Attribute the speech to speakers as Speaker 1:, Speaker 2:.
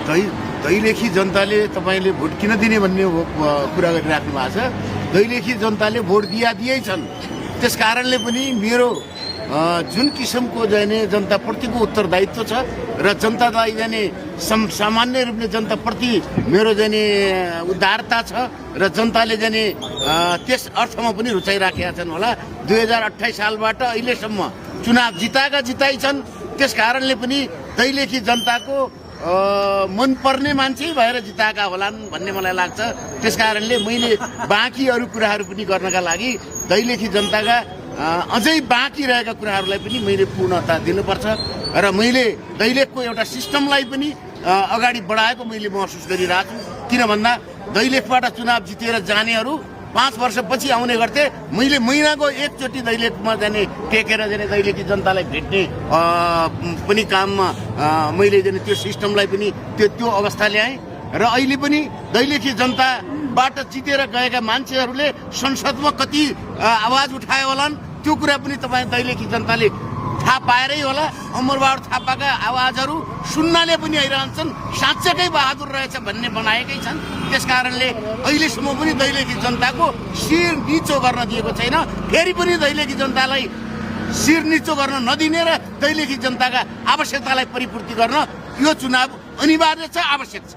Speaker 1: दैलेखी जनताले तपाईँले भोट किन दिने भन्ने कुरा गरिराख्नु भएको छ। दैलेखी जनताले भोट दिएकै छन्। त्यस कारणले पनि मेरो जुन किसिमको जाने जनताप्रतिको उत्तरदायित्व छ र जनतालाई जाने सामान्य रूपले जनताप्रति मेरो जाने उदारता छ र जनताले जाने त्यस अर्थमा पनि रुचाइराखेका छन् होला। 2028 सालबाट अहिलेसम्म चुनाव जिताइ छन्। त्यस कारणले पनि दैलेखी जनताको मनपर्ने मान्छे भएर जिताएका होलान् भन्ने मलाई लाग्छ। त्यस कारणले मैले बाँकी अरू कुराहरू पनि गर्नका लागि दैलेखी जनताका अझै बाँकी रहेका कुराहरूलाई पनि मैले पूर्णता दिनुपर्छ र मैले दैलेखको एउटा सिस्टमलाई पनि अगाडि बढाएको मैले महसुस गरिरहेको छु। किन भन्दा दैलेखबाट चुनाव जितेर जानेहरू 5 वर्षपछि आउने गर्थे। मैले महिनाको एकचोटि दैलेखमा जाने टेकेर जाने दैलेखी जनतालाई भेट्ने पनि काममा मैले जाने त्यो सिस्टमलाई पनि त्यो अवस्था ल्याएँ र अहिले पनि दैलेखी जनताबाट जितेर गएका मान्छेहरूले संसदमा कति आवाज उठाए होलान् त्यो कुरा पनि तपाईँ दैलेखी जनताले थाहा पाएरै होला। अमरबहादुर थापाका आवाजहरू सुन्नाले पनि आइरहन्छन्। साँच्चैकै बहादुर रहेछ भन्ने बनाएकै छन्। त्यस कारणले अहिलेसम्म पनि दैलेखी जनताको शिर निचो गर्न दिएको छैन। फेरि पनि दैलेखी जनतालाई शिर निचो गर्न नदिने र दैलेखी जनताका आवश्यकतालाई परिपूर्ति गर्न यो चुनाव अनिवार्य छ, आवश्यक छ।